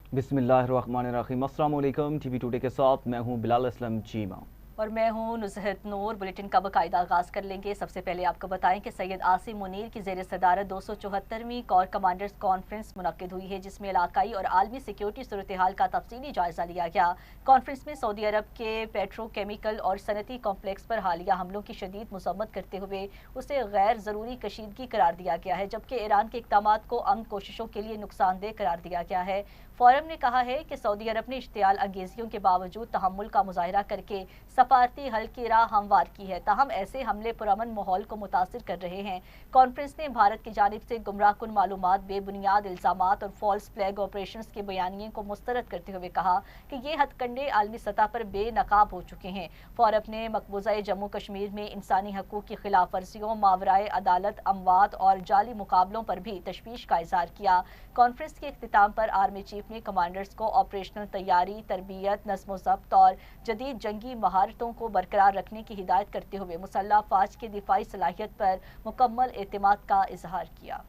बिस्मिल्लाहिर्रहमानिर्रहीम। अस्सलाम वालेकुम। टीवी टुडे के साथ मैं हूं बिलाल असलम चीमा। और मैं हूं नुज़हत नूर। बुलेटिन का बाकायदा आगाज़ कर लेंगे। सबसे पहले आपको बताएं कि सैयद आसिम मुनीर की ज़ेर सदारत 274वीं कोर कमांडर्स कॉन्फ्रेंस मुनक्किद हुई है, जिसमें इलाकाई और आलमी सिक्योरिटी सूरत हाल का तफसीली जायज़ा लिया गया। कॉन्फ्रेंस में सऊदी अरब के पेट्रोकेमिकल और सनती कॉम्प्लेक्स पर हालिया हमलों की शदीद मज़म्मत करते हुए उसे गैर ज़रूरी कशीदगी करार दिया गया है, जबकि ईरान के इक़दामात को अमन कोशिशों के लिए नुकसानदेह करार दिया गया है। फोरम ने कहा है कि सऊदी अरब ने इश्तियाल अंगेजियों के बावजूद तहम्मुल का मुजाहरा करके सफारती हल की राह हमवार की है, ताहम ऐसे हमले पुरअमन माहौल को मुतासिर कर रहे हैं। कॉन्फ्रेंस ने भारत की जानिब से गुमराह कुन मालूमात, बेबुनियाद इल्ज़ामात और फॉल्स फ्लैग ऑपरेशन के बयानिए को मुस्तरद करते हुए कहा कि ये हथकंडे आलमी सतह पर बेनकाब हो चुके हैं। फोरम ने मकबूजा जम्मू कश्मीर में इंसानी हकूक़ की खिलाफ वर्जियों, मावराए अदालत अमवात और जाली मुकाबलों पर भी तशवीश का इज़हार किया। कॉन्फ्रेंस के इख्तिताम पर आर्मी चीफ ने कमांडर्स को ऑपरेशनल तैयारी, तरबियत, नज़्म ज़ब्त और जदीद जंगी महारतों को बरकरार रखने की हिदायत करते हुए मुसल्लह फ़ौज की दिफाई सलाहियत पर मुकम्मल एतमाद का इजहार किया।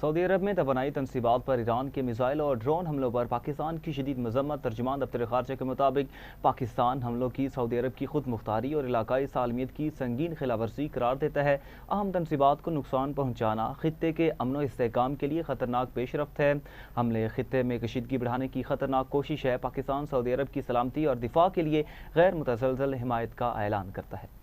सऊदी अरब में तवानाई तनसीबात पर ईरान के मिसाइल और ड्रोन हमलों पर पाकिस्तान की शदीद मजम्मत। तर्जुमान दफ्तर खारजा के मुताबिक पाकिस्तान हमलों की सऊदी अरब की खुद मुख्तारी और इलाकाई सालमियत की संगीन खिलाफवर्जी करार देता है। अहम तनसीबात को नुकसान पहुँचाना खित्ते के अमन व इस्तेहकाम के लिए खतरनाक पेशरफ्त है। हमले खित्ते में कशीदगी बढ़ाने की खतरनाक कोशिश है। पाकिस्तान सऊदी अरब की सलामती और दिफा के लिए गैर मुतसलसल हिमायत का ऐलान करता है।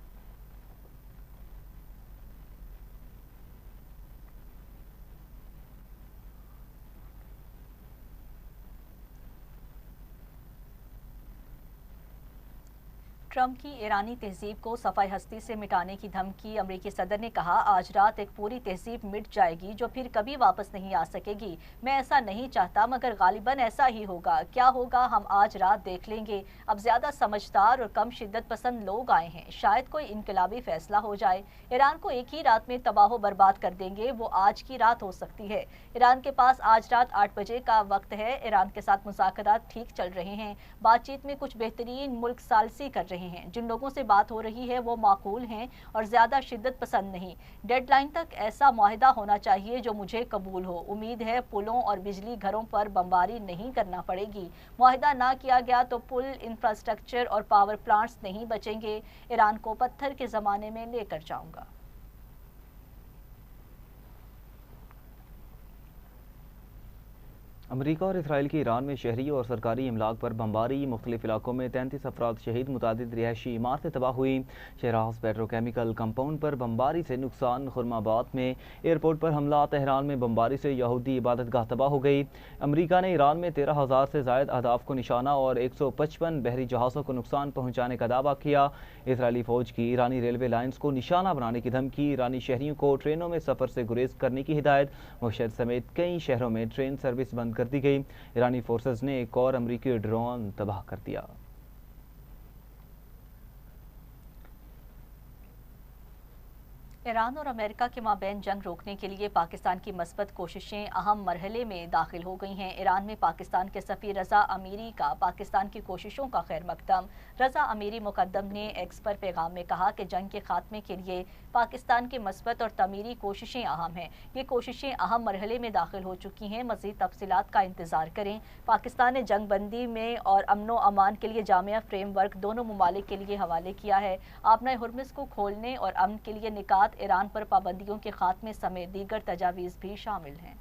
ट्रंप की ईरानी तहजीब को सफाई हस्ती से मिटाने की धमकी। अमरीकी सदर ने कहा, आज रात एक पूरी तहजीब मिट जाएगी जो फिर कभी वापस नहीं आ सकेगी। मैं ऐसा नहीं चाहता, मगर गालिबन ऐसा ही होगा। क्या होगा हम आज रात देख लेंगे। अब ज्यादा समझदार और कम शिद्दत पसंद लोग आए हैं, शायद कोई इनकलाबी फैसला हो जाए। ईरान को एक ही रात में तबाह बर्बाद कर देंगे, वो आज की रात हो सकती है। ईरान के पास आज रात 8 बजे का वक्त है। ईरान के साथ मुज़ाकरात ठीक चल रहे हैं। बातचीत में कुछ बेहतरीन मुल्क सालसी कर रहे हैं। जिन लोगों से बात हो रही है वो माकूल हैं और ज्यादा शिद्दत पसंद नहीं। डेडलाइन तक ऐसा मुआहिदा होना चाहिए जो मुझे कबूल हो। उम्मीद है पुलों और बिजली घरों पर बमबारी नहीं करना पड़ेगी। मुआहिदा ना किया गया तो पुल, इंफ्रास्ट्रक्चर और पावर प्लांट्स नहीं बचेंगे। ईरान को पत्थर के जमाने में लेकर जाऊंगा। अमरीका और इसराइल की ईरान में शहरी और सरकारी इमलाक पर बमबारी। मुख्तलिफ इलाकों में 33 अफराद शहीद, मुतादिद रिहायशी इमारतें तबाह हुई। शहराज पेट्रोकेमिकल कंपाउंड पर बमबारी से नुकसान। खुरमाबाद में एयरपोर्ट पर हमला। तेहरान में बमबारी से यहूदी इबादत गाह तबाह हो गई। अमरीका ने ईरान में 13,000 से जायद अहदाफ को निशाना और 155 बहरी जहाज़ों को नुकसान पहुँचाने का दावा किया। इसराइली फ़ौज की ईरानी रेलवे लाइन्स को निशाना बनाने की धमकी। ईरानी शहरियों को ट्रेनों में सफ़र से गुरेज करने की हिदायत। मुशहद समेत कई शहरों में ट्रेन सर्विस बंद कर दी गई। ईरानी फोर्सेस ने एक और अमरीकी ड्रोन तबाह कर दिया। ईरान और अमेरिका के माबैन जंग रोकने के लिए पाकिस्तान की मस्बत कोशिशें अहम मरहले में दाखिल हो गई हैं। ईरान में पाकिस्तान के सफ़ीर रज़ा अमीरी का पाकिस्तान की कोशिशों का खैर मकदम। रज़ा अमीरी मुकद्दम ने एक्स पर पैगाम में कहा कि जंग के खात्मे के लिए पाकिस्तान की मस्बत और तमीरी कोशिशें अहम हैं। ये कोशिशें अहम मरहले में दाखिल हो चुकी हैं। मज़ीद तफसीलात का इंतज़ार करें। पाकिस्तान ने जंग बंदी में और अमन अमान के लिए जामिया फ्रेमवर्क दोनों ममालिक के लिए हवाले किया है। आपना हुर्मुज़ को खोलने और अमन के लिए निकात, ईरान पर पाबंदियों के खात्मे समेत दीगर तजावीज़ भी शामिल हैं।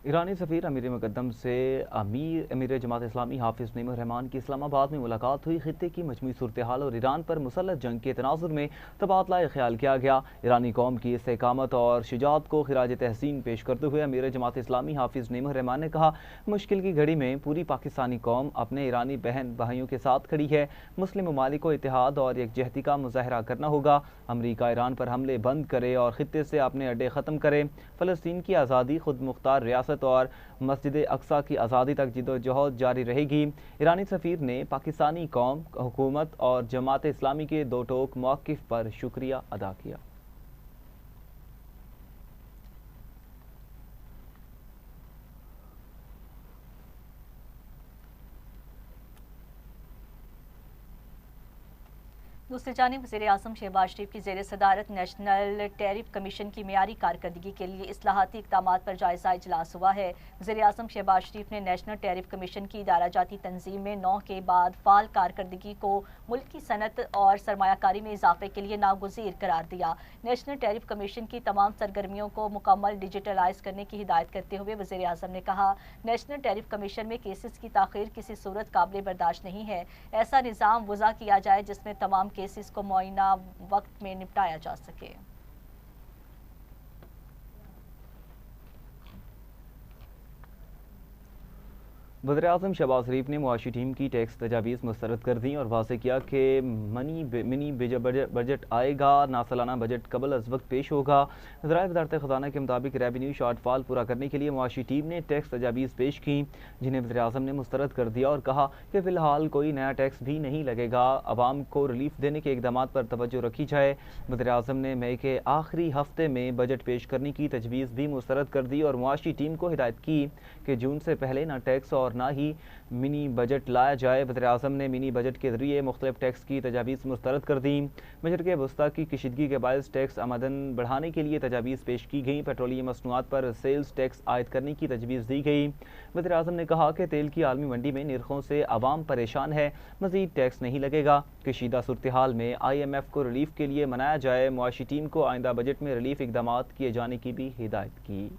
ईरानी सफ़ीर अमीर मुकद्दम से अमीर जमात इस्लामी हाफिज़ नईमुर रहमान की इस्लामाबाद में मुलाकात हुई। खित्ते की मजमूई सूरत हाल और ईरान पर मुसल्लत जंग के तनाजुर में तबादला ख्याल किया गया। ईरानी कौम की इस्तेकामत और शुजाअत को खिराज तहसीन पेश करते हुए अमीर जमात इस्लामी हाफिज़ नईमुर रहमान ने कहा, मुश्किल की घड़ी में पूरी पाकिस्तानी कौम अपने ईरानी बहन भाइयों के साथ खड़ी है। मुस्लिम ममालिक को इत्तेहाद और यकजहती का मुजाहरा करना होगा। अमरीका ईरान पर हमले बंद करे और खित्ते से अपने अड्डे ख़त्म करे। फ़लस्तीन की आज़ादी, खुद मुख्तार रियासत और मस्जिद अक्सा की आज़ादी तक जिद्दोजहद जारी रहेगी। ईरानी सफ़ीर ने पाकिस्तानी कौम, हुकूमत और जमात इस्लामी के दो टोक मौक़िफ़ पर शुक्रिया अदा किया। दूसरी जानिब वज़ीर आज़म शहबाज शरीफ की ज़ेर सदारत नेशनल टैरिफ कमीशन की मेयारी कारकर्दगी के लिए इस्लाहाती इक़दामात पर जायज़ा इजलास हुआ है। वज़ीर आज़म शहबाज शरीफ ने नेशनल टैरिफ कमीशन की इदारा जाती तंजीम में 9 के बाद फ़ाल कारकर्दगी को मुल्क की सनत और सरमायाकारी में इजाफे के लिए नागुज़ीर करार दिया। नेशनल टैरिफ कमीशन की तमाम सरगर्मियों को मुकम्मल डिजिटलाइज करने की हिदायत करते हुए वज़ीर आज़म ने कहा, नेशनल टैरिफ कमीशन में केसेस की ताख़ीर किसी सूरत काबिल बर्दाश्त नहीं है। ऐसा निज़ाम वज़ा किया जाए जिसमें तमाम केसेस को मुआयना वक्त में निपटाया जा सके। वज़ीर-ए-आज़म शहबाज शरीफ ने मुआशी टीम की टैक्स तजावीज़ मुस्तरद कर दी और वाज़ेह किया कि मिनी बजट आएगा, ना सालाना बजट कबल अज़ वक्त पेश होगा। ज़राए वज़ारत ख़ज़ाना के मुताबिक रेवेन्यू शॉर्टफॉल पूरा करने के लिए मुआशी टीम ने टैक्स तजावीज़ पेश की, जिन्हें वज़ीर-ए-आज़म ने मुस्तरद कर दिया और कहा कि फ़िलहाल कोई नया टैक्स भी नहीं लगेगा। आवाम को रिलीफ देने के इक़दामात पर तवज्जो रखी जाए। वज़ीर-ए-आज़म ने मई के आखिरी हफ्ते में बजट पेश करने की तजवीज़ भी मुस्तरद कर दी और मुआशी टीम को हिदायत की कि जून से पहले ना टैक्स और ना ही मिनी बजट लाया जाए। वज़ीर-ए-आज़म ने मिनी बजट के जरिए मुख्तलिफ टैक्स की तजावीज़ मुस्तरद कर दी। मशरक़ वस्ता की कशीदगी के बायस टैक्स आमदन बढ़ाने के लिए तजावीज़ पेश की गई। पेट्रोलियम मसनूआत पर सेल्स टैक्स आयद करने की तजवीज़ दी गई। वज़ीर-ए-आज़म ने कहा कि तेल की आलमी मंडी में निर्खों से आवाम परेशान है, मज़ीद टैक्स नहीं लगेगा। कशीदा सूरत हाल में IMF को रिलीफ के लिए मनाया जाए। मुआशी टीम को आइंदा बजट में रिलीफ इक़दामात किए जाने की भी हिदायत की।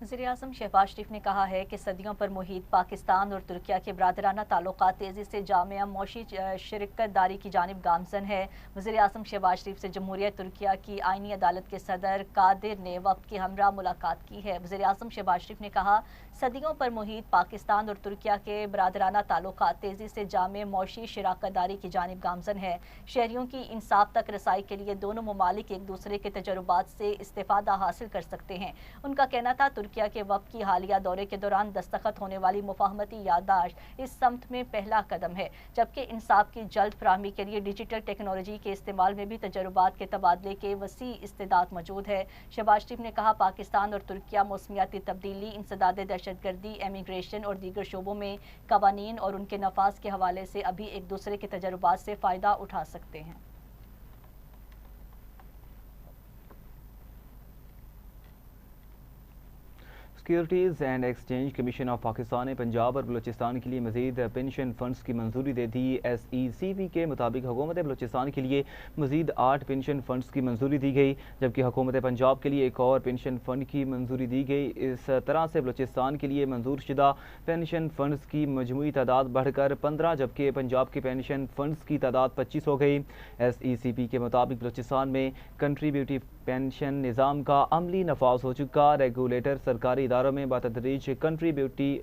वज़ीर-ए-आज़म शहबाज शरीफ ने कहा है कि सदियों पर मुहीत पाकिस्तान और तुर्किया के बरादराना ताल्लुकात तेज़ी से जामिया मौशी शरीकत दारी की जानिब गामज़न है। वज़ीर-ए-आज़म शहबाज शरीफ से जमहूरियत तुर्किया की आइनी अदालत के सदर कादिर ने वफ़द के हमरा मुलाकात की है। वज़ीर-ए-आज़म शहबाज शरीफ ने कहा, सदियों पर मुहीत पाकिस्तान और तुर्किया के बरादराना ताल्लुकात तेज़ी से जामिया मौशी शराकत दारी की जानिब गामज़न है। शहरियों की इंसाफ तक रसाई के लिए दोनों ममालिक एक दूसरे के तजुर्बात से इस्तिफ़ादा हासिल कर सकते हैं। उनका कहना था, तुर्किया के वफ़द की हालिया दौरे के दौरान दस्तखत होने वाली मुफाहमती याददाश्त इस समत में पहला कदम है, जबकि इंसाफ की जल्द फराहमी के लिए डिजिटल टेक्नोलॉजी के इस्तेमाल में भी तजुर्बात के तबादले के वसी इस्तेदाद मौजूद है। शहबाज शरीफ ने कहा, पाकिस्तान और तुर्किया मौसमियाती तब्दीली, इंसदाद दहशतगर्दी, एमिग्रेशन और दीगर शोबों में कवानीन और उनके नफाज के हवाले से अभी एक दूसरे के तजुर्बात से फ़ायदा उठा सकते हैं। Securities and exchange commission of Pakistan ने पंजाब और बलूचिस्तान के लिए मज़ीद पेंशन फ़ंड्स की मंजूरी दे दी। SECV के मुताबिक हुकूमत बलूचिस्तान के लिए मज़ीद 8 पेंशन फ़ंड्स की मंजूरी दी गई, जबकि हुकूमत पंजाब के लिए एक और पेंशन फ़ंड की मंजूरी दी गई। इस तरह से बलूचिस्तान के लिए मंजूर शुदा पेंशन फ़ंड्स की मजमूई तादाद बढ़कर 15, जबकि पंजाब के पेंशन फ़ंड्स की तादाद 25 हो गई। SECP के मुताबिक बलूचिस्तान में कंट्रीब्यूटिव पेंशन निज़ाम का अमली नफाज हो चुका। रेगुलेटर सरकारी इदारों में बतदरीज कंट्रीब्यूटिव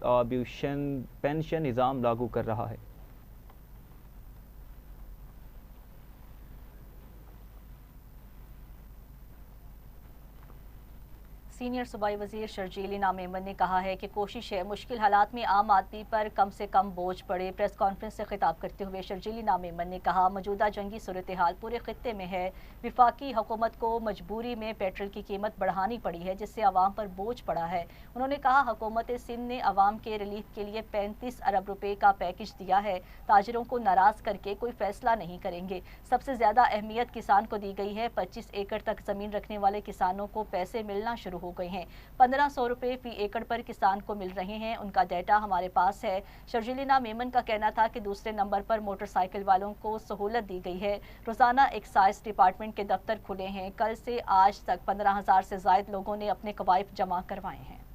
पेंशन निज़ाम लागू कर रहा है। सीनियर सूबाई वज़ीर शर्जील इनाम मेमन ने कहा है कि कोशिश है मुश्किल हालात में आम आदमी पर कम से कम बोझ पड़े। प्रेस कॉन्फ्रेंस से खिताब करते हुए शर्जील इनाम मेमन ने कहा, मौजूदा जंगी सूरत हाल पूरे खित्ते में है। विफाकी हुकूमत को मजबूरी में पेट्रोल की कीमत बढ़ानी पड़ी है, जिससे आवाम पर बोझ पड़ा है। उन्होंने कहा, हुकूमत सिंध ने आवाम के रिलीफ के लिए 35 अरब रुपए का पैकेज दिया है। ताजरों को नाराज करके कोई फैसला नहीं करेंगे। सबसे ज्यादा अहमियत किसान को दी गई है। 25 एकड़ तक जमीन रखने वाले किसानों को पैसे मिलना शुरू हो गए हैं। 1500 रुपए फी एकड़ पर किसान को मिल रहे हैं। उनका डेटा हमारे पास है। शर्जील इनाम मेमन का कहना था कि दूसरे नंबर पर मोटरसाइकिल वालों को सहूलत दी गई है। रोजाना एक्साइज डिपार्टमेंट के दफ्तर खुले हैं। कल से आज तक 15,000 से ज्यादा लोगों ने अपने कवायद जमा करवाए हैं।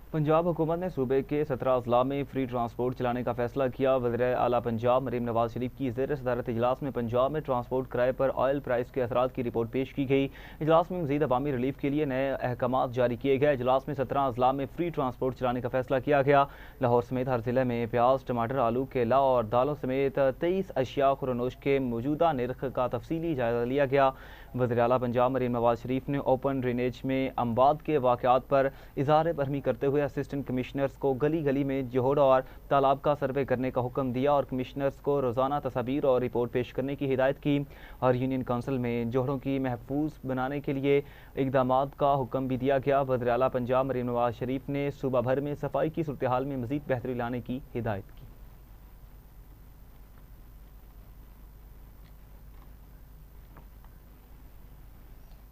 पंजाब हुकूमत ने सूबे के 17 अजला में फ्री ट्रांसपोर्ट चलाने का फैसला किया। वज़ीर आला पंजाब मरीम नवाज शरीफ की ज़ेर सदारत इजलास में पंजाब में ट्रांसपोर्ट किराए पर ऑयल प्राइस के असरात की रिपोर्ट पेश की गई। इजलास में मज़ीद अवामी रिलीफ के लिए नए अहकामात जारी किए गए। इजलास में 17 अजला में फ्री ट्रांसपोर्ट चलाने का फैसला किया गया। लाहौर समेत हर जिले में प्याज, टमाटर, आलू, केला और दालों समेत 23 अशिया खुरनोश के मौजूदा निर्ख का तफसीली जायजा लिया गया। वज़ीर आला पंजाब मरीम नवाज शरीफ ने ओपन ड्रेनेज में अमवात के वाक़यात पर इज़हार बरहमी करते हुए اسسٹنٹ کمشنرز کو گلی گلی میں جوہڑ اور تالاب کا سروے کرنے کا حکم دیا اور کمشنرز کو روزانہ تصاویر اور رپورٹ پیش کرنے کی ہدایت کی اور یونین کونسل میں جوہڑوں کی محفوظ بنانے کے لیے اقدامات کا حکم بھی دیا گیا۔ وزیر اعلیٰ پنجاب مریم نواز شریف نے صوبہ بھر میں صفائی کی صورتحال میں مزید بہتری لانے کی ہدایت کی۔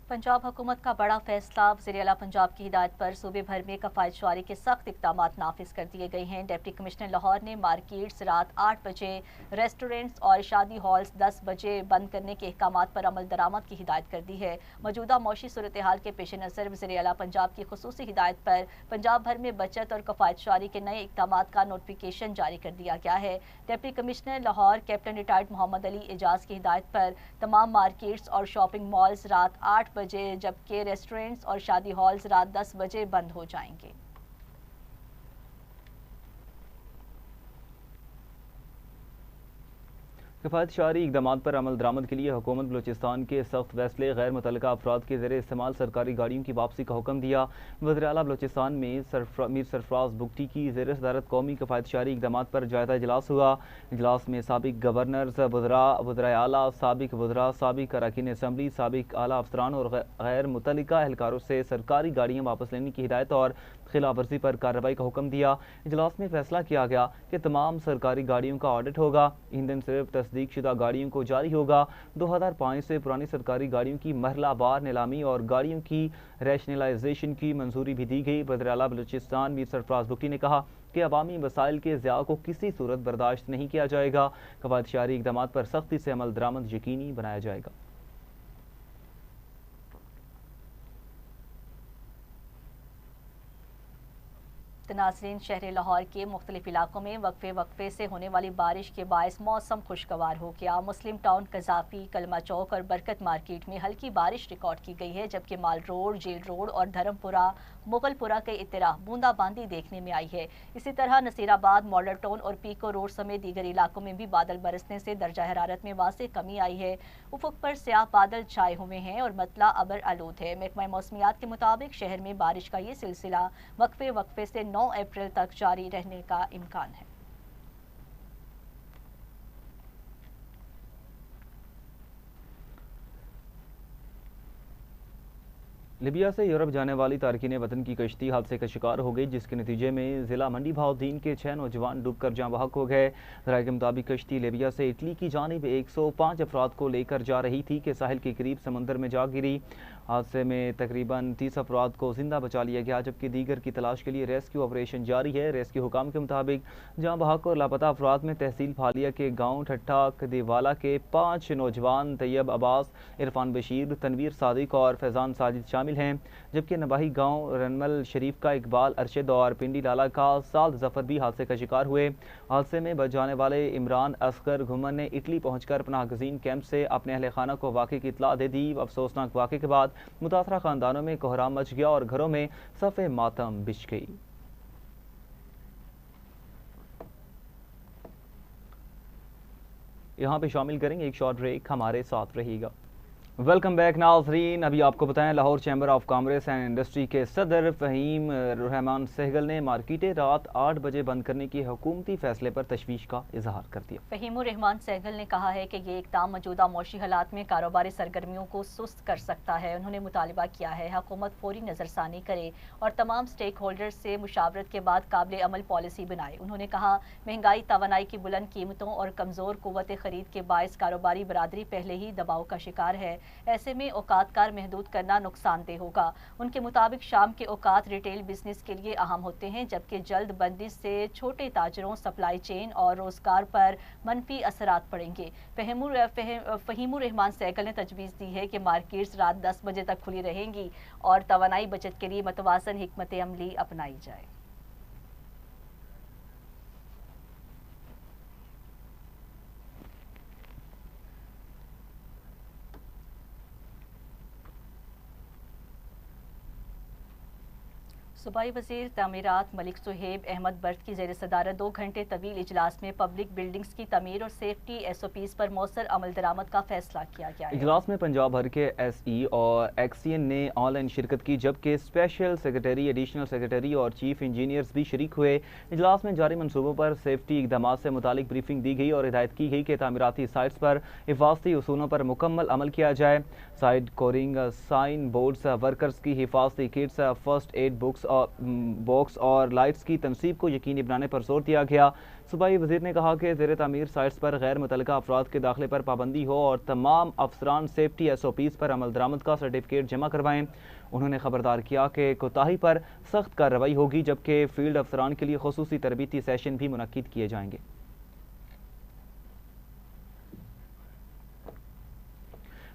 پنجاب حکومت کا بڑا فیصلہ، وزیر اعلیٰ پنجاب کی ہدایت پر صوبے بھر میں کفایت شعاری کے سخت اقدامات نافذ کر دیے گئے ہیں۔ ڈپٹی کمشنر لاہور نے مارکیٹس رات 8 بجے، ریسٹورنٹس اور شادی ہالز 10 بجے بند کرنے کے احکامات پر عمل درآمد کی ہدایت کر دی ہے۔ موجودہ معاشی صورتحال کے پیش نظر وزیر اعلیٰ پنجاب کی خصوصی ہدایت پر پنجاب بھر میں بچت اور کفایت شعاری کے نئے اقدامات کا نوٹیفیکیشن جاری کر دیا گیا ہے۔ Deputy commissioner Lahore captain retired Muhammad Ali Ijaz کی ہدایت پر تمام مارکیٹس اور شاپنگ مالز رات 8 بجے جبکہ ریسٹورنٹس اور شادی ہالز رات 10 بجے بند ہو جائیں گے۔ کفایت شعاری اقدامات پر عمل درآمد کے لیے حکومت بلوچستان کے سخت فیصلے، غیر متعلقہ افراد کے زیر استعمال سرکاری گاڑیوں کی واپسی کا حکم دیا۔ وزیر اعلیٰ بلوچستان میں میر سرفراز بگٹی کی زیر صدارت قومی کفایت شعاری اقدامات پر جائزہ اجلاس ہوا۔ اجلاس میں سابق گورنرز، وزرائے اعلیٰ، سابق وزراء، سابق اراکین اسمبلی، سابق اعلیٰ افسران اور غیر متعلقہ اہلکاروں سے سرکاری گاڑیاں واپس لینے کی ہدایت اور خلاف ورزی پر کارروائی کا حکم دیا۔ اجلاس میں فیصلہ کیا گیا کہ تمام سرکاری گاڑیوں کا آڈٹ ہوگا، ایندھن صرف تصدیق شدہ گاڑیوں کو جاری ہوگا۔ 2005 سے پرانی سرکاری گاڑیوں کی مرحلہ وار نیلامی اور گاڑیوں کی ریشنلائزیشن کی منظوری بھی دی گئی۔ وزیر اعلیٰ بلوچستان میر سرفراز بگٹی نے کہا کہ عوامی وسائل کے ضیاع کو کسی صورت برداشت نہیں کیا جائے گا۔ کفایت شعاری اقدامات پر سختی سے عمل درآمد یقینی بنایا جائے گا۔ ناظرین، شہر لاہور کے مختلف علاقوں میں وقفے سے ہونے والی بارش کے باعث موسم خوشگوار ہو گیا۔ مسلم ٹاؤن، قذافی، کلمہ چوک اور برکت مارکیٹ میں ہلکی بارش ریکارڈ کی گئی ہے، جبکہ مال روڈ، جیل روڈ اور دھرم پورہ، مغل پورہ کے اطراف بوندا باندی دیکھنے میں آئی ہے۔ اسی طرح نصیر آباد، ماڈل ٹاؤن اور پیکو روڈ سمیت دیگر علاقوں میں بھی بادل برسنے سے درجہ حرارت میں واضح کمی آئی ہے۔ افق پر سیاہ بادل چھائے ہوئے ہیں اور مطلع ابر آلود ہے۔ محکمہ موسمیات کے مطابق شہر میں بارش کا یہ سلسلہ وقفے سے 9 اپریل تک جاری رہنے کا امکان ہے۔ لیبیا سے یورپ جانے والی تارکین وطن کی کشتی حادثے کا شکار ہو گئی، جس کے نتیجے میں ضلع منڈی بہاؤالدین کے 6 نوجوان ڈوب کر جاں بحق ہو گئے۔ ذرائع کے مطابق کشتی لیبیا سے اٹلی کی جانب 105 افراد کو لے کر جا رہی تھی کہ ساحل کے قریب سمندر میں جا گری۔ حادثے میں تقریباً 30 افراد کو زندہ بچا لیا گیا، جبکہ دیگر کی تلاش کے لیے ریسکیو آپریشن جاری ہے۔ ریسکیو حکام کے مطابق جاں بحق اور لاپتہ افراد میں تحصیل پھالیا کے گاؤں ٹھٹھا کدیوالا کے 5 نوجوان طیب عباس، عرفان بشیر، تنویر صادق اور فیضان ساجد شامل ہیں، جبکہ نواحی گاؤں رنمل شریف کا اقبال ارشد اور پنڈی لالا کا سعد ظفر بھی حادثے کا شکار ہوئے۔ حادثے میں بچ جانے والے عمران اصغر گھمن نے اٹلی پہنچ کر پناہ گزین کیمپ سے اپنے اہل خانہ کو واقعے کی اطلاع دے دی۔ افسوسناک واقعے کے بعد متاثرہ خاندانوں میں کوہرام مچ گیا اور گھروں میں صف ماتم بچھ گئی۔ یہاں پہ شامل کریں گے ایک شارٹ بریک، ہمارے ساتھ رہیے گا۔ ویلکم بیک ناظرین، ابھی آپ کو بتائیں Lahore chamber of commerce and industry کے صدر فہیم رحمان سہگل نے مارکیٹیں رات 8 بجے بند کرنے کے حکومتی فیصلے پر تشویش کا اظہار کر دیا۔ فہیم الرحمان سہگل نے کہا ہے کہ یہ اقدام موجودہ معاشی حالات میں کاروباری سرگرمیوں کو سست کر سکتا ہے۔ انہوں نے مطالبہ کیا ہے حکومت فوری نظر ثانی کرے اور تمام سٹیک ہولڈرز سے مشاورت کے بعد قابل عمل پالیسی بنائے۔ انہوں نے کہا مہنگائی، توانائی کی بلند قیمتوں اور کمزور قوت خرید کے باعث کاروباری برادری پہلے ہی دباؤ کا شکار ہے، ایسے میں اوقات کار محدود کرنا نقصان دہ ہوگا۔ ان کے مطابق شام کے اوقات ریٹیل بزنس کے لیے اہم ہوتے ہیں، جبکہ جلد بندی سے چھوٹے تاجروں، سپلائی چین اور روزگار پر منفی اثرات پڑیں گے۔ فہیم الرحمان سہگل نے تجویز دی ہے کہ مارکیٹس رات 10 بجے تک کھلی رہیں گی اور توانائی بچت کے لیے متوازن حکمت عملی اپنائی جائے۔ सूबाई वज़ीर तामीरात मलिक सुहेब अहमद बर्द की ज़ेर सदारत 2 घंटे तवील इजलास में पब्लिक बिल्डिंग्स की तमीर और सेफ्टी SOPs पर मौसर अमल दरामद का फैसला किया गया है। इजलास में पंजाब भर के SE और एक्सीएन ने ऑनलाइन शिरकत की, जबकि स्पेशल सेक्रेटरी, एडिशनल सेक्रेटरी और चीफ इंजीनियर्स भी शरीक हुए। इजलास में जारी मनसूबों पर सेफ्टी इकदाम से मुतालिक ब्रीफिंग दी गई और हिदायत की गई कि तामीराती साइट्स पर हिफाजती उसूलों पर मुकम्मल अमल किया जाए। साइड कोरिंग, साइन बोर्ड्स, वर्कर्स की हिफाजती किट्स, फर्स्ट एड बॉक्स और लाइट्स की तनसीब को यकीनी बनाने पर जोर दिया गया। सूबाई वज़ीर ने कहा कि ज़ेर तामीर साइट्स पर गैर मुतल्लिका अफराद के दाखिले पर पाबंदी हो और तमाम अफसरान सेफ्टी SOPs पर अमल दरामद का सर्टिफिकेट जमा करवाएं। उन्होंने खबरदार किया कि कोताही पर सख्त कार्रवाई होगी, जबकि फील्ड अफसरान के लिए खुसूसी तरबीती सेशन भी मुनक्किद किए जाएंगे।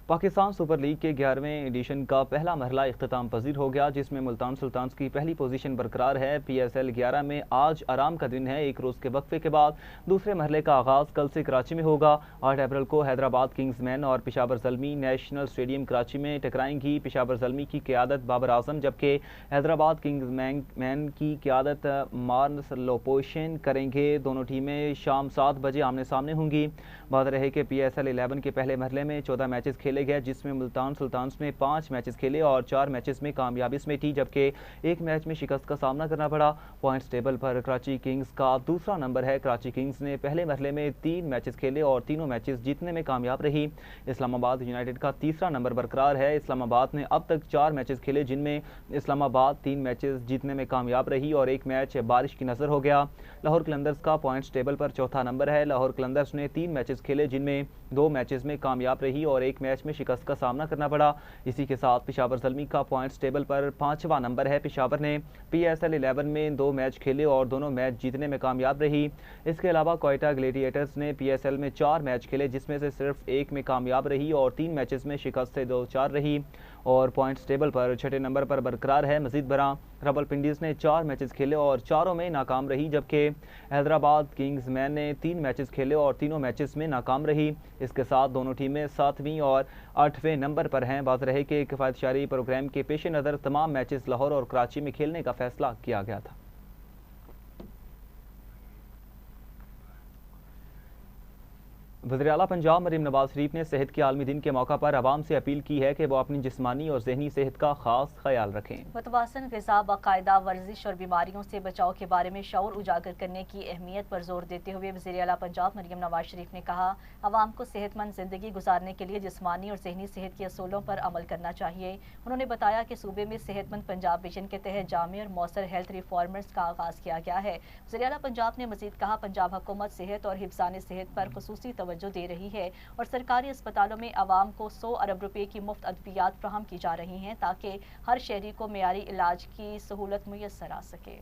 पाकिस्तान सुपर लीग के 11वें एडिशन का पहला मरहला इख्तिताम पजीर हो गया, जिसमें मुल्तान सुल्तान्स की पहली पोजीशन बरकरार है। PSL 11 में आज आराम का दिन है। एक रोज़ के वक्फे के बाद दूसरे मरहले का आगाज़ कल से कराची में होगा। 8 अप्रैल को हैदराबाद किंग्समैन और पेशावर ज़ल्मी नेशनल स्टेडियम कराची में टकराएंगी। पेशावर ज़ल्मी की क़यादत बाबर आजम, जबकि हैदराबाद किंग्समैन की क़यादत मार्नस लोपोशन करेंगे। दोनों टीमें शाम 7 बजे आमने सामने होंगी। बात रहे कि PSL 11 के पहले मरहले में 14 मैचेस खेले गए, जिसमें मुल्तान सुल्तान्स ने 5 मैचेस खेले और 4 मैचेस में कामयाबी समेटी, जबकि एक मैच में शिकस्त का सामना करना पड़ा। पॉइंट्स टेबल पर कराची किंग्स का दूसरा नंबर है। कराची किंग्स ने पहले मरहले में 3 मैचेस खेले और तीनों मैचेस जीतने में कामयाब रही। इस्लामाबाद यूनाइटेड का तीसरा नंबर बरकरार है। इस्लामाबाद ने अब तक 4 मैचेस खेले, जिनमें इस्लामाबाद 3 मैचेस जीतने में कामयाब रही और एक मैच बारिश की नज़र हो गया। लाहौर कलंदर्स का पॉइंट्स टेबल पर चौथा नंबर है। लाहौर कलंदर्स ने 3 मैचेस खेले, जिनमें 2 मैचेस में कामयाब रही और एक मैच में शिकस्त का सामना करना पड़ा। इसी के साथ पेशावर ज़ल्मी का पॉइंट्स टेबल पर 5वां नंबर है। पेशावर ने PSL 11 में 2 मैच खेले और दोनों मैच जीतने में कामयाब रही। इसके अलावा कोयटा ग्लेडिएटर्स ने PSL में 4 मैच खेले, जिसमें से सिर्फ एक में कामयाब रही और 3 मैचेस में शिकस्त से 2-4 रही और पॉइंट्स टेबल पर छठे नंबर पर बरकरार है। मजीद बरा रावलपिंडीज़ ने 4 मैचेस खेले और चारों में नाकाम रही, जबकि हैदराबाद किंग्समैन ने 3 मैचेस खेले और तीनों मैचेस में नाकाम रही। इसके साथ दोनों टीमें 7वीं और 8वें नंबर पर हैं। बात रहे कि किफ़ायतशारी प्रोग्राम के पेश नज़र तमाम मैचेस लाहौर और कराची में खेलने का फैसला किया गया था। वज़ीर-ए-आला पंजाब मरीम नवाज शरीफ ने सेहत के आलमी दिन के मौका पर आवाम से अपील की है कि वो अपनी जिस्मानी और ज़हनी सेहत का खास ख्याल रखें। मुतवाज़िन ग़िज़ा, बाकायदा वर्जिश और बीमारियों से बचाव के बारे में शऊर उजागर करने की अहमियत पर जोर देते हुए वज़ीर-ए-आला पंजाब मरीम नवाज शरीफ ने कहा, आवाम को सेहतमंद ज़िंदगी गुजारने के लिए जिस्मानी और ज़हनी सेहत के असूलों पर अमल करना चाहिए। उन्होंने बताया कि सूबे में सेहतमंद पंजाब मिशन के तहत जामे और मौसर हेल्थ रिफॉर्मर्स का आगाज़ किया गया है। वज़ीर-ए-आला पंजाब ने मज़ीद कहा, पंजाब हुकूमत सेहत और हिफ्ज़ान सेहत पर खुसूसी तवज्जो दे रही है और सरकारी अस्पतालों में आवाम को 100 अरब रुपए की मुफ्त अद्वियात फराहम की जा रही हैं, ताकि हर शहरी को मेयारी इलाज की सहूलत मुयस्सर आ सके।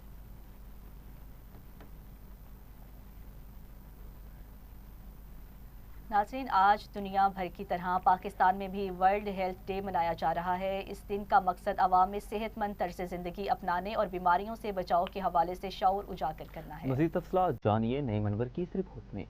नाज़रीन, आज दुनिया भर की तरह पाकिस्तान में भी वर्ल्ड हेल्थ डे मनाया जा रहा है। इस दिन का मकसद आवाम में सेहतमंद तर्ज ज़िंदगी अपनाने और बीमारियों से बचाव के हवाले से शऊर उजागर करना है। मज़ीद तफसीलात जानिए नईम अनवर की इस रिपोर्ट में।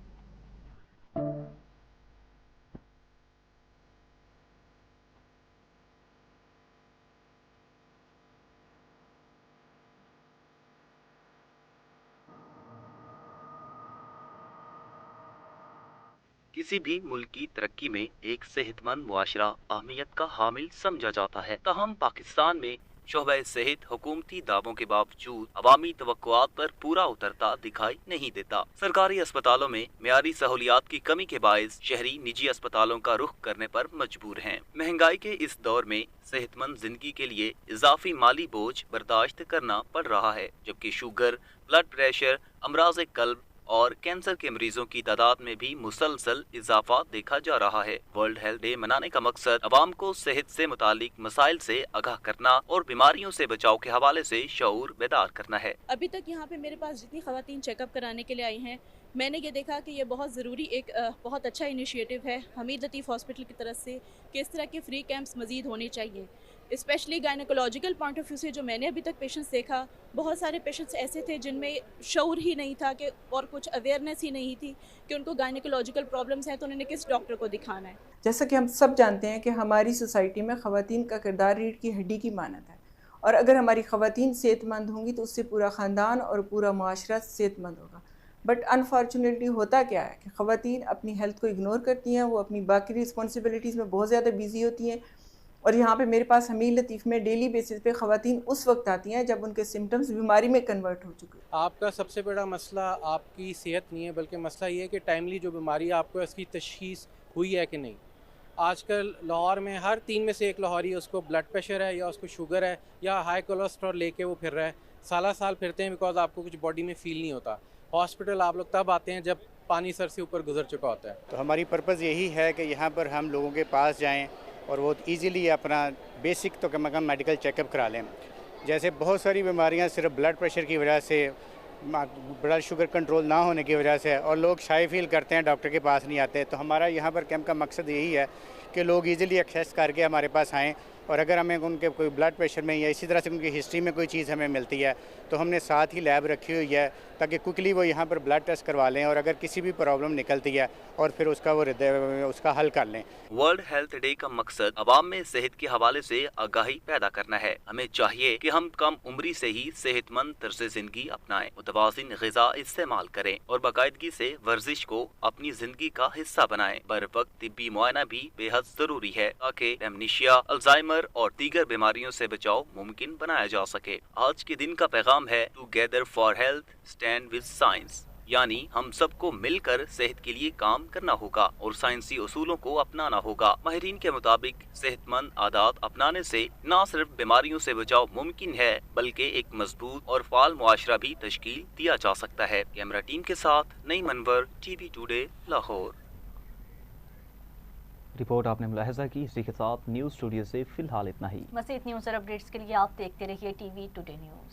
किसी भी मुल्क की तरक्की में एक सेहतमंद मुआशरा अहमियत का हामिल समझा जाता है। ताहम पाकिस्तान में शोबे सेहत हुकूमती दावों के बावजूद अवामी तवक्कुआत पर पूरा उतरता दिखाई नहीं देता। सरकारी अस्पतालों में मेयारी सहूलियात की कमी के बायस शहरी निजी अस्पतालों का रुख करने पर मजबूर हैं। महंगाई के इस दौर में सेहतमंद जिंदगी के लिए इजाफी माली बोझ बर्दाश्त करना पड़ रहा है, जबकि शुगर, ब्लड प्रेशर, अमराज कल्ब और कैंसर के मरीजों की तादाद में भी मुसलसल इजाफा देखा जा रहा है। वर्ल्ड हेल्थ डे मनाने का मकसद अवाम को सेहत से मुतालिक मसाइल से आगाह करना और बीमारियों से बचाव के हवाले से शऊर बेदार करना है। अभी तक यहाँ पे मेरे पास जितनी खवातीन चेकअप कराने के लिए आई हैं, मैंने ये देखा कि ये बहुत ज़रूरी एक बहुत अच्छा इनिशिएटिव है हमीद लतीफ़ हॉस्पिटल की तरफ से कि इस तरह के फ्री कैंप्स मज़ीद होने चाहिए। Specially gynaecological point of view से जो मैंने अभी तक पेशेंट्स देखा, बहुत सारे पेशेंट्स ऐसे थे जिनमें शऊर ही नहीं था कि और कुछ अवेयरनेस ही नहीं थी कि उनको गायनेकोलॉजिकल प्रॉब्लम्स हैं तो उन्होंने किस डॉक्टर को दिखाना है। जैसा कि हम सब जानते हैं कि हमारी सोसाइटी में ख़वातीन का किरदार रीढ़ की हड्डी की मानद है اور اگر ہماری خواتین صحت مند ہوں گی تو اس سے پورا خاندان اور پورا معاشرہ صحت مند ہوگا. بٹ انفارچونیٹلی ہوتا کیا ہے کہ خواتین اپنی ہیلتھ کو اگنور کرتی ہیں, وہ اپنی باقی رسپانسبلٹیز میں بہت زیادہ بیزی ہوتی ہیں. اور یہاں پہ میرے پاس حمیل لطیف میں ڈیلی بیسس پہ خواتین اس وقت آتی ہیں جب ان کے سمٹمز بیماری میں کنورٹ ہو چکے. آپ کا سب سے بڑا مسئلہ آپ کی صحت نہیں ہے, بلکہ مسئلہ یہ ہے کہ ٹائملی جو بیماری ہے آپ کو اس کی تشخیص ہوئی ہے کہ نہیں. آج کل لاہور میں ہر 3 میں سے 1 لاہوری اس کو بلڈ پریشر ہے یا اس کو شوگر ہے یا ہائی کولیسٹرول لے کے وہ پھر رہا ہے. سال پھرتے ہیں بیکاز آپ کو کچھ باڈی میں فیل نہیں ہوتا. ہاسپٹل آپ لوگ تب آتے ہیں جب پانی سر سے اوپر گزر چکا ہوتا ہے. تو ہماری پرپز یہی ہے کہ یہاں پر ہم لوگوں کے پاس جائیں اور وہ ایزیلی اپنا بیسک تو کم از کم میڈیکل چیک اپ کرا لیں. جیسے بہت ساری بیماریاں صرف بلڈ پریشر کی وجہ سے, بلڈ شوگر کنٹرول نہ ہونے کی وجہ سے, اور لوگ شائع فیل کرتے ہیں ڈاکٹر کے پاس نہیں آتے. تو ہمارا یہاں پر کیمپ کا مقصد یہی ہے کہ لوگ ایزیلی ایکسیس کر کے ہمارے پاس آئیں, اور اگر ہمیں ان کے کوئی بلڈ پریشر میں یا اسی طرح سے ان کی ہسٹری میں کوئی چیز ہمیں ملتی ہے تو ہم نے ساتھ ہی لیب رکھی ہوئی ہے تاکہ کوئکلی وہ یہاں پر بلڈ ٹیسٹ کروا لیں, اور اگر کسی بھی پرابلم نکلتی ہے اور پھر اس کا حل کر لیں. ورلڈ ہیلتھ ڈے کا مقصد عوام میں صحت کے حوالے سے آگاہی پیدا کرنا ہے. ہمیں چاہیے کہ ہم کم عمری سے ہی صحت مند طرز زندگی اپنائیں, متوازن غذا استعمال کریں اور باقاعدگی سے ورزش کو اپنی زندگی کا حصہ بنائیں. بر وقت طبی معائنہ بھی بے حد ضروری ہے تاکہ ڈیمنشیا, الزائمر اور دیگر بیماریوں سے بچاؤ ممکن بنایا جا سکے. آج کے دن کا پیغام ہے together for health, stand with science. یعنی ہم سب کو مل کر صحت کے لیے کام کرنا ہوگا اور سائنسی اصولوں کو اپنانا ہوگا. ماہرین کے مطابق صحت مند عادات اپنانے سے نہ صرف بیماریوں سے بچاؤ ممکن ہے بلکہ ایک مضبوط اور فعال معاشرہ بھی تشکیل دیا جا سکتا ہے. کیمرہ ٹیم کے ساتھ Naeem Anwar, T V today, Lahore. Report آپ نے ملاحظہ کی. اسی کے ساتھ نیوز اسٹوڈیو سے فی الحال اتنا ہی. مزید نیوز اور اپڈیٹس کے لیے آپ دیکھتے رہیے ٹی وی ٹوڈے نیوز.